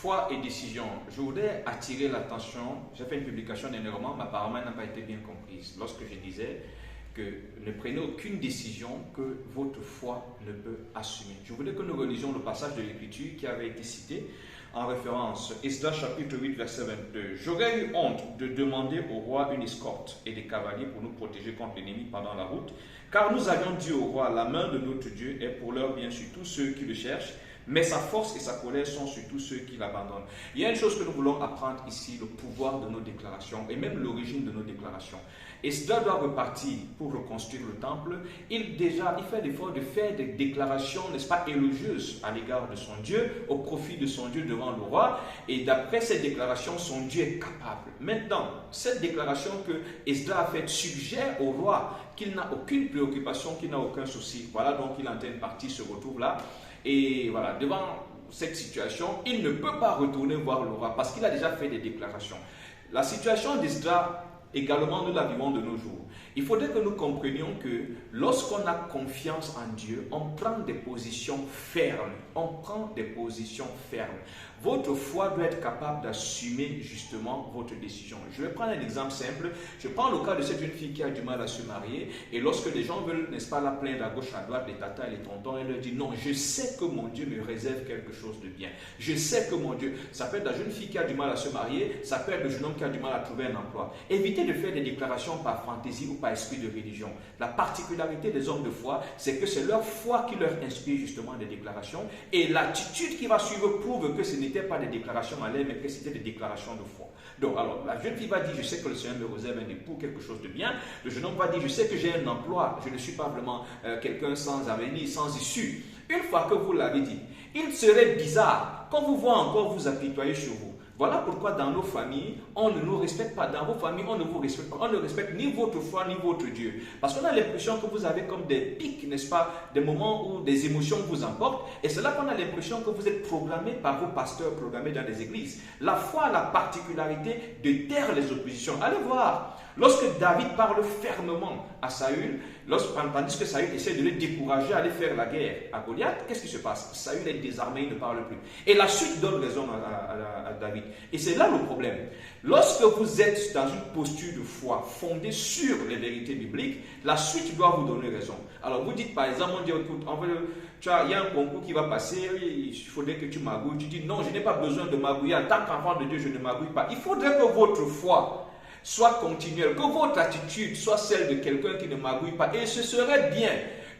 Foi et décision. Je voudrais attirer l'attention. J'ai fait une publication dernièrement, mais apparemment elle n'a pas été bien comprise. Lorsque je disais que ne prenez aucune décision que votre foi ne peut assumer. Je voudrais que nous relisions le passage de l'Écriture qui avait été cité en référence. Esdras chapitre 8, verset 22. J'aurais eu honte de demander au roi une escorte et des cavaliers pour nous protéger contre l'ennemi pendant la route, car nous avions dit au roi, la main de notre Dieu est pour leur bien sur tous ceux qui le cherchent, mais sa force et sa colère sont sur tous ceux qui l'abandonnent. Il y a une chose que nous voulons apprendre ici, le pouvoir de nos déclarations et même l'origine de nos déclarations. Esdras doit repartir pour reconstruire le temple. Il fait l'effort de faire des déclarations, n'est-ce pas, élogieuses à l'égard de son Dieu, au profit de son Dieu devant le roi. Et d'après ces déclarations, son Dieu est capable. Maintenant, cette déclaration que Esdras a faite suggère au roi qu'il n'a aucune préoccupation, qu'il n'a aucun souci. Voilà, donc il est en train de partir, se retrouve là. Et voilà, devant cette situation, il ne peut pas retourner voir le roi parce qu'il a déjà fait des déclarations. La situation d'Esdras, également, nous la vivons de nos jours. Il faudrait que nous comprenions que lorsqu'on a confiance en Dieu, on prend des positions fermes. On prend des positions fermes. Votre foi doit être capable d'assumer justement votre décision. Je vais prendre un exemple simple. Je prends le cas de cette jeune fille qui a du mal à se marier. Et lorsque les gens veulent, n'est-ce pas, la plaindre à gauche, à droite, les tatas et les tontons, elle leur dit non, je sais que mon Dieu me réserve quelque chose de bien. Je sais que mon Dieu, ça peut être la jeune fille qui a du mal à se marier, ça peut être le jeune homme qui a du mal à trouver un emploi. Évitez de faire des déclarations par fantaisie ou par esprit de religion. La particularité des hommes de foi, c'est que c'est leur foi qui leur inspire justement des déclarations. Et l'attitude qui va suivre prouve que ce n'était pas des déclarations à l'air, mais que c'était des déclarations de foi. Donc, alors, la jeune fille va dire, je sais que le Seigneur me réserve un époux, quelque chose de bien. Le jeune homme va dire, je sais que j'ai un emploi, je ne suis pas vraiment quelqu'un sans avenir, sans issue. Une fois que vous l'avez dit, il serait bizarre qu'on vous voit encore vous apitoyer sur vous. Voilà pourquoi dans nos familles, on ne nous respecte pas. Dans vos familles, on ne vous respecte pas. On ne respecte ni votre foi, ni votre Dieu. Parce qu'on a l'impression que vous avez comme des pics, n'est-ce pas, des moments où des émotions vous emportent. Et c'est là qu'on a l'impression que vous êtes programmé par vos pasteurs, programmés dans les églises. La foi a la particularité de taire les oppositions. Allez voir. Lorsque David parle fermement à Saül, tandis que Saül essaie de le décourager à aller faire la guerre à Goliath, qu'est-ce qui se passe? Saül est désarmé, il ne parle plus. Et la suite donne raison à David. Et c'est là le problème. Lorsque vous êtes dans une posture de foi fondée sur les vérités bibliques, la suite doit vous donner raison. Alors vous dites par exemple, on dit, écoute, il y a un concours qui va passer, il faudrait que tu magouilles. Tu dis non, je n'ai pas besoin de magouiller. En tant qu'enfant de Dieu, je ne magouille pas. Il faudrait que votre foi soit continuelle, que votre attitude soit celle de quelqu'un qui ne magouille pas. Et ce serait bien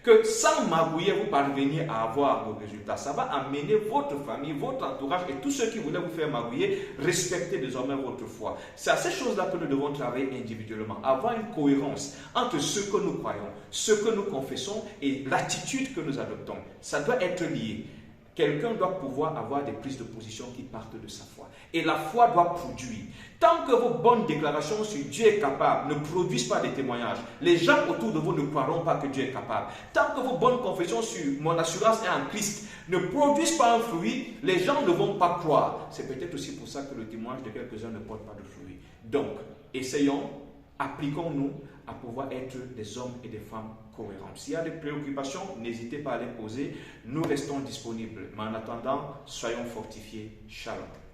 que sans magouiller, vous parveniez à avoir vos résultats. Ça va amener votre famille, votre entourage et tous ceux qui voulaient vous faire magouiller, respecter désormais votre foi. C'est à ces choses-là que nous devons travailler individuellement. Avoir une cohérence entre ce que nous croyons, ce que nous confessons et l'attitude que nous adoptons. Ça doit être lié. Quelqu'un doit pouvoir avoir des prises de position qui partent de sa foi. Et la foi doit produire. Tant que vos bonnes déclarations sur Dieu est capable ne produisent pas des témoignages, les gens autour de vous ne croiront pas que Dieu est capable. Tant que vos bonnes confessions sur mon assurance est en Christ ne produisent pas un fruit, les gens ne vont pas croire. C'est peut-être aussi pour ça que le témoignage de quelques-uns ne porte pas de fruit. Donc, essayons, appliquons-nous à pouvoir être des hommes et des femmes cohérents. S'il y a des préoccupations, n'hésitez pas à les poser. Nous restons disponibles. Mais en attendant, soyons fortifiés. Shalom.